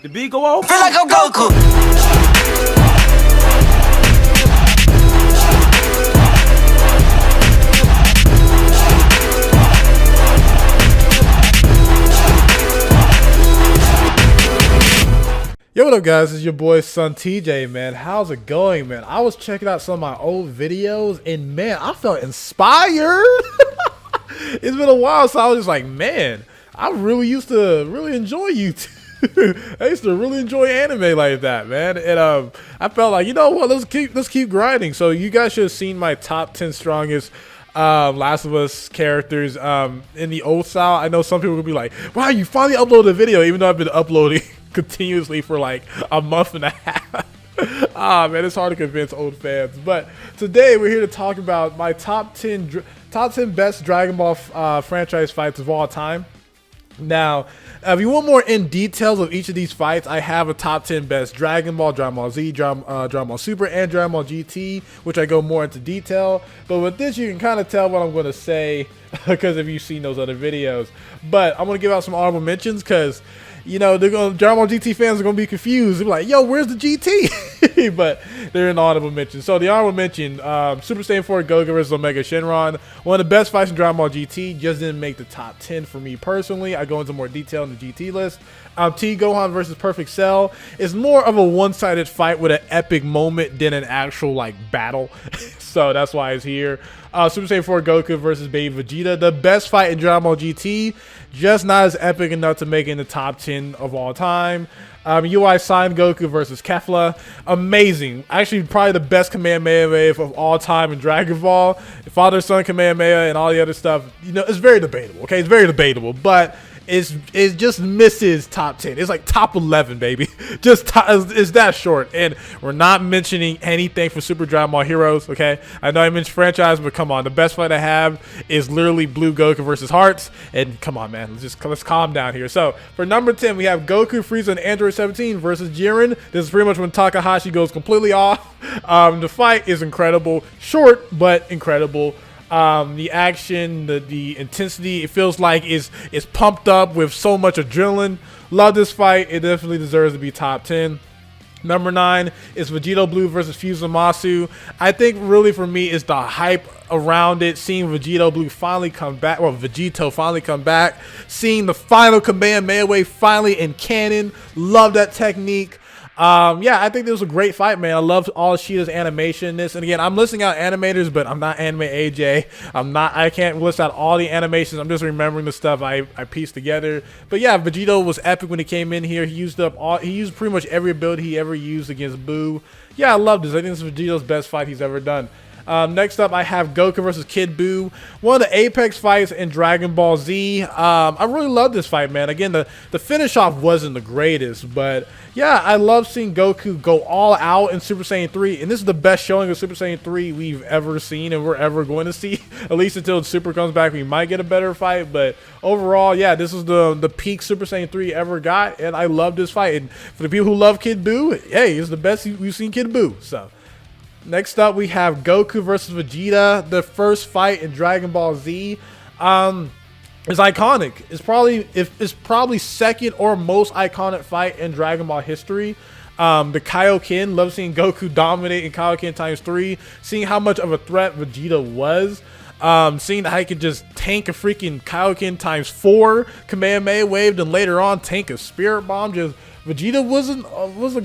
The beat go off. Feel like I'm Goku. Yo, what up guys, it's your boy SonTj, man. How's it going, man? I was checking out some of my old videos and man, I felt inspired. It's been a while, so I was just like, man, I really used to enjoy YouTube. I used to really enjoy anime like that, man. And I felt like, you know what, let's keep grinding. So you guys should have seen my top 10 strongest Last of Us characters in the old style. I know some people will be like, wow, you finally uploaded a video, even though I've been uploading continuously for like a month and a half. Man, it's hard to convince old fans. But today we're here to talk about my top 10 best Dragon Ball franchise fights of all time. Now, if you want more in details of each of these fights, I have a top 10 best Dragon Ball, Dragon Ball Z, Dragon Ball Super, and Dragon Ball GT, which I go more into detail. But with this, you can kind of tell what I'm going to say because if you've seen those other videos. But I'm going to give out some honorable mentions because, you know, Dragon Ball GT fans are going to be confused. They're like, yo, where's the GT? But they're in the honorable mention. So the honorable mention, Super Saiyan 4 Gogeta vs Omega Shenron. One of the best fights in Dragon Ball GT. Just didn't make the top 10 for me personally. I go into more detail in the GT list. T Gohan versus Perfect Cell is more of a one-sided fight with an epic moment than an actual like battle. So that's why it's here. Super Saiyan 4 Goku versus Baby Vegeta. The best fight in Dragon Ball GT. Just not as epic enough to make it in the top 10 of all time. UI Sign Goku versus Kefla. Amazing. Actually, probably the best Kamehameha wave of all time in Dragon Ball. Father-son Kamehameha and all the other stuff. You know, it's very debatable, okay? It's very debatable, but it just misses top 10. It's like top 11, baby. It's that short. And we're not mentioning anything for Super Dragon Ball Heroes, okay? I know I mentioned franchise, but come on. The best fight I have is literally Blue Goku versus Hearts. And come on, man. Let's calm down here. So for number 10, we have Goku, Frieza, and Android 17 versus Jiren. This is pretty much when Takahashi goes completely off. The fight is incredible. Short, but incredible. The action, the intensity, it feels like is pumped up with so much adrenaline. Love this fight. It definitely deserves to be top 10. Number 9 is Vegito Blue versus Zamasu. I think really for me is the hype around it. Seeing Vegito Blue finally come back, well, Vegito finally come back. Seeing the final Kamehameha wave finally in canon. Love that technique. Yeah, I think this was a great fight, man. I love all Sheeta's animation in this. And again, I'm listing out animators, but I'm not Anime AJ. I can't list out all the animations. I'm just remembering the stuff I pieced together. But yeah, Vegito was epic when he came in here. He used pretty much every ability he ever used against Buu. Yeah, I love this. I think this is Vegito's best fight he's ever done. Next up, I have Goku versus Kid Buu, one of the apex fights in Dragon Ball Z. I really love this fight, man. Again, the finish off wasn't the greatest, but yeah, I love seeing Goku go all out in Super Saiyan 3, and this is the best showing of Super Saiyan 3 we've ever seen and we're ever going to see. At least until Super comes back, we might get a better fight, but overall, yeah, this is the peak Super Saiyan 3 ever got, and I love this fight. And for the people who love Kid Buu, hey, it's the best we've seen Kid Buu, so. Next up, we have Goku versus Vegeta, the first fight in Dragon Ball Z. It's iconic. It's probably second or most iconic fight in Dragon Ball history. The Kaioken, love seeing Goku dominate in Kaioken ×3. Seeing how much of a threat Vegeta was. Seeing that he could just tank a freaking Kaioken ×4 Kamehameha wave, and later on tank a Spirit Bomb. Vegeta was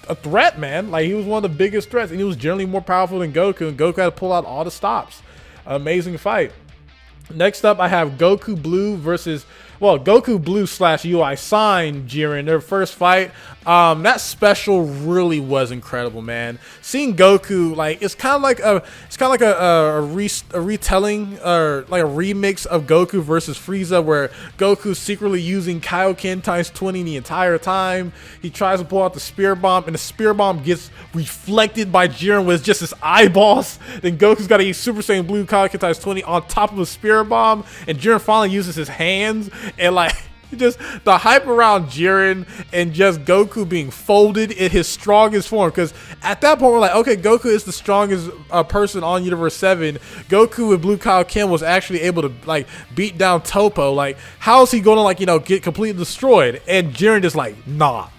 a threat, man. Like, he was one of the biggest threats, and he was generally more powerful than Goku, and Goku had to pull out all the stops. Amazing fight. Next up, I have Goku Blue versus, well, Goku Blue / UI Sign Jiren, their first fight. That special really was incredible, man. Seeing Goku, like, it's kind of like a retelling or like a remix of Goku versus Frieza, where Goku's secretly using Kaioken ×20 the entire time. He tries to pull out the Spirit Bomb, and the Spirit Bomb gets reflected by Jiren with just his eyeballs. Then Goku's got to use Super Saiyan Blue Kaioken ×20 on top of the Spirit Bomb, and Jiren finally uses his hands, and like, just the hype around Jiren and just Goku being folded in his strongest form, because at that point we're like, okay, Goku is the strongest person on Universe 7. Goku with Blue Kaioken was actually able to like beat down Topo. Like, how is he going to, like, you know, get completely destroyed? And Jiren just like, nah.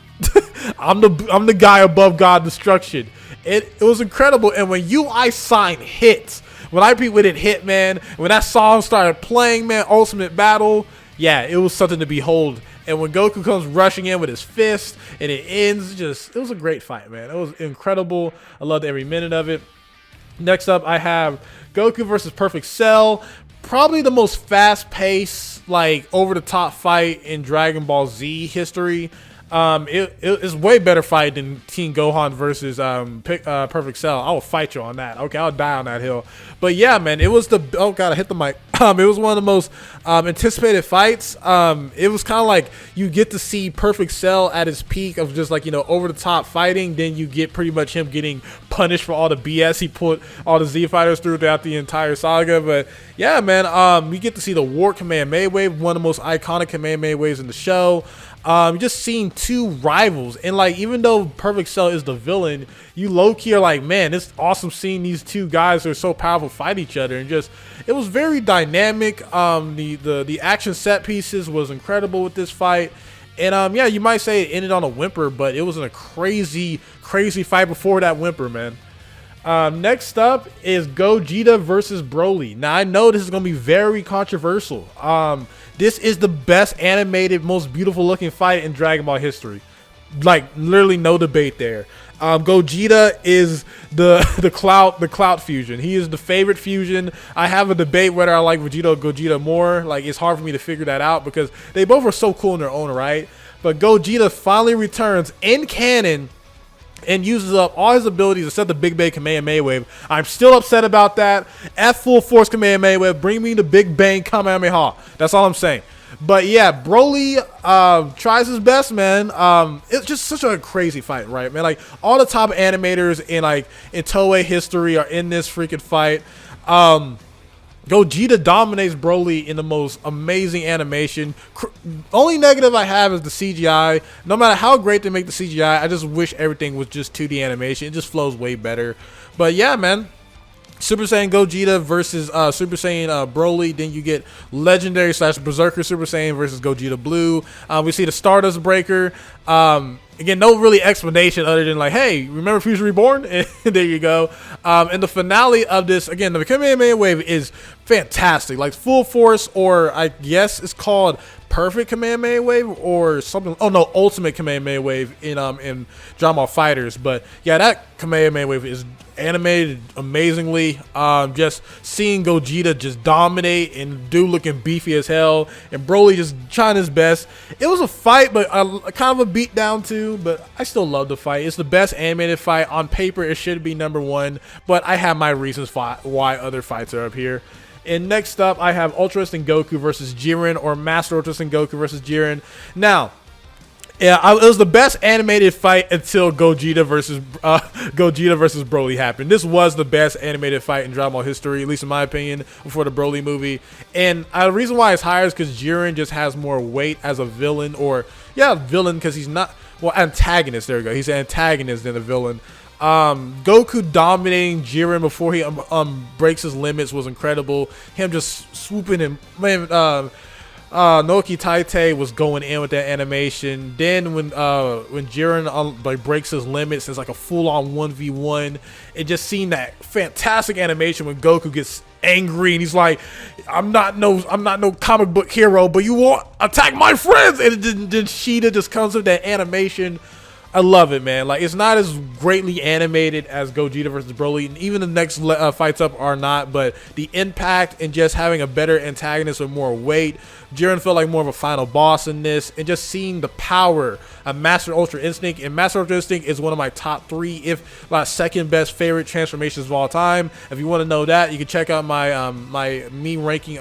I'm the guy above God destruction. It was incredible. And when UI sign hits, when I repeat when it hit, man, when that song started playing, man, Ultimate Battle, yeah, it was something to behold. And when Goku comes rushing in with his fist and it ends, it was a great fight, man. It was incredible. I loved every minute of it. Next up, I have Goku versus Perfect Cell. Probably the most fast-paced, like, over-the-top fight in Dragon Ball Z history. It's way better fight than Teen Gohan versus Perfect Cell. I will fight you on that. Okay, I'll die on that hill. But yeah, man, it was oh god, I hit the mic. It was one of the most anticipated fights. It was kind of like you get to see Perfect Cell at his peak of just like, you know, over the top fighting. Then you get pretty much him getting punished for all the BS he put all the Z fighters throughout the entire saga. But yeah, man, you get to see the War Kamehameha Wave, one of the most iconic Kamehameha waves in the show. Just seeing two rivals, and like even though Perfect Cell is the villain, you low-key are like, man, it's awesome seeing these two guys who are so powerful fight each other, and just it was very dynamic. The action set pieces was incredible with this fight, and yeah, you might say it ended on a whimper, but it was a crazy fight before that whimper, man. Next up is Gogeta versus Broly. Now I know this is gonna be very controversial. This is the best animated, most beautiful looking fight in Dragon Ball history. Like literally no debate there. Gogeta is the clout fusion. He is the favorite fusion. I have a debate whether I like Vegito or Gogeta more. Like it's hard for me to figure that out because they both are so cool in their own right. But Gogeta finally returns in canon and uses up all his abilities to set the Big Bang Kamehameha Wave. I'm still upset about that. F full force Kamehameha Wave. Bring me the Big Bang Kamehameha. That's all I'm saying. But yeah, Broly tries his best, man. It's just such a crazy fight, right, man? Like all the top animators in Toei history are in this freaking fight. Gogeta dominates Broly in the most amazing animation. Only negative I have is the CGI. No matter how great they make the CGI, I just wish everything was just 2D animation. It just flows way better. But yeah, man. Super Saiyan Gogeta versus Super Saiyan Broly. Then you get Legendary / Berserker Super Saiyan versus Gogeta Blue. We see the Stardust Breaker. Again, no really explanation other than like, hey, remember Frieza Reborn? And there you go. And the finale of this, again, the Kamehameha Wave is fantastic. Like full force, or I guess it's called Perfect Kamehameha Wave or something. Oh no, Ultimate Kamehameha Wave in Dragon Ball FighterZ. But yeah, that Kamehameha Wave is animated amazingly. Just seeing Gogeta just dominate and dude looking beefy as hell, and Broly just trying his best. It was a fight, but kind of a beat down too. But I still love the fight. It's the best animated fight on paper. It should be #1, but I have my reasons why other fights are up here. And next up, I have Ultra Instinct Goku versus Jiren, or Master Ultra Instinct Goku versus Jiren. Now, yeah, it was the best animated fight until Gogeta versus Broly happened. This was the best animated fight in Dragon Ball history, at least in my opinion, before the Broly movie. And the reason why it's higher is because Jiren just has more weight as a villain, or yeah, villain, because he's not, well, antagonist. There we go. He's an antagonist than a villain. Goku dominating Jiren before he breaks his limits was incredible. Him just swooping him, man. Naoki Taite was going in with that animation. Then when Jiren like breaks his limits, it's like a full-on 1v1. It just seen that fantastic animation when Goku gets angry and he's like, I'm not no comic book hero, but you won't attack my friends. And then Sheeta just comes with that animation. I love it, man. Like, it's not as greatly animated as Gogeta versus Broly, and even the next fights up are not, but the impact and just having a better antagonist with more weight. Jiren felt like more of a final boss in this, and just seeing the power of Master Ultra Instinct. And Master Ultra Instinct is one of my top 3, if my second best favorite transformations of all time. If you want to know that, you can check out my me ranking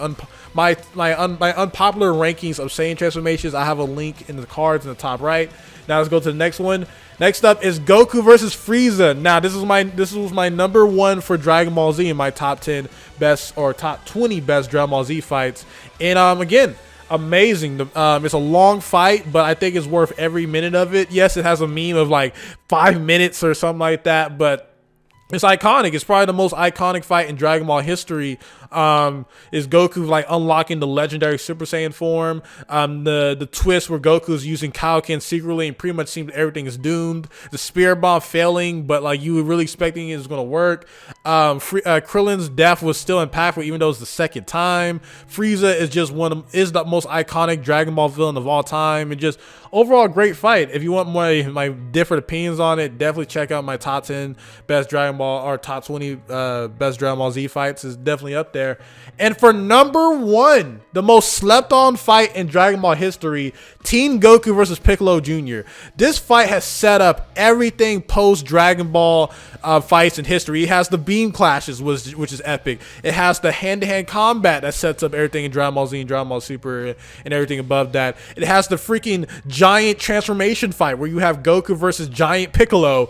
my unpopular rankings of Saiyan transformations. I have a link in the cards in the top right. Now let's go to the next one. Next up is Goku versus Frieza. Now this was my #1 for Dragon Ball Z in my top 10 best, or top 20 best Dragon Ball Z fights. And again, amazing. It's a long fight, but I think it's worth every minute of it. Yes, it has a meme of like 5 minutes or something like that, but it's iconic. It's probably the most iconic fight in Dragon Ball history. is Goku like unlocking the legendary Super Saiyan form. The twist where Goku's using Kaioken secretly and pretty much seems everything is doomed. The Spirit Bomb failing, but like you were really expecting it was gonna work. Krillin's death was still impactful even though it's the second time. Frieza is just is the most iconic Dragon Ball villain of all time, and just overall great fight. If you want more my different opinions on it, definitely check out my top 10 best Dragon Ball or top 20 best Dragon Ball Z fights. Is definitely up there. And for number 1, the most slept on fight in Dragon Ball history, Teen Goku versus Piccolo Jr. This fight has set up everything post Dragon Ball fights in history. It has the beam clashes, which is epic. It has the hand-to-hand combat that sets up everything in Dragon Ball Z and Dragon Ball Super and everything above that. It has the freaking giant transformation fight where you have Goku versus giant Piccolo.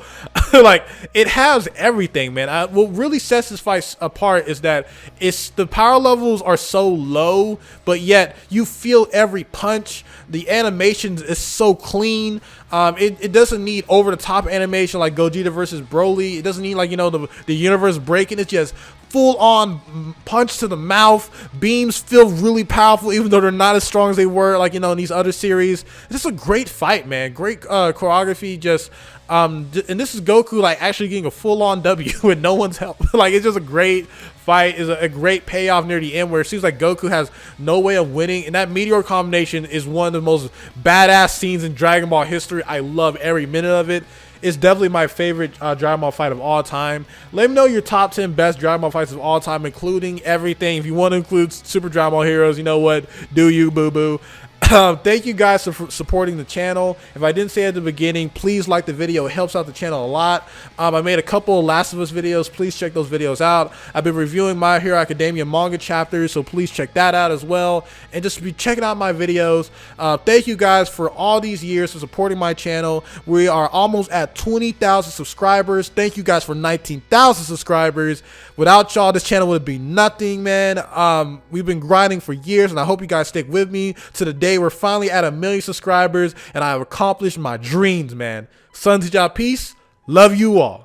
Like, it has everything, man. What really sets this fight apart is that the power levels are so low, but yet you feel every punch. The animation is so clean. It doesn't need over-the-top animation like Gogeta versus Broly. It doesn't need, like, you know, the universe breaking. It's just full-on punch to the mouth. Beams feel really powerful even though they're not as strong as they were, like, you know, in these other series. It's just a great fight, man. Great choreography. Just and this is Goku like actually getting a full-on W with no one's help. Like, it's just a great fight. Is a great payoff near the end where it seems like Goku has no way of winning, and that meteor combination is one of the most badass scenes in Dragon Ball history. I love every minute of it. It's definitely my favorite Dragon Ball fight of all time. Let me know your top 10 best Dragon Ball fights of all time, including everything. If you want to include Super Dragon Ball Heroes, you know what? Do you, boo-boo. Thank you guys for supporting the channel. If I didn't say at the beginning, please like the video. It helps out the channel a lot. I made a couple of Last of Us videos. Please check those videos out. I've been reviewing My Hero Academia manga chapters, so please check that out as well. And just be checking out my videos. Thank you guys for all these years for supporting my channel. We are almost at 20,000 subscribers. Thank you guys for 19,000 subscribers. Without y'all, this channel would be nothing, man. We've been grinding for years, and I hope you guys stick with me to the day we're finally at 1 million subscribers, and I have accomplished my dreams, man. SonTj, peace. Love you all.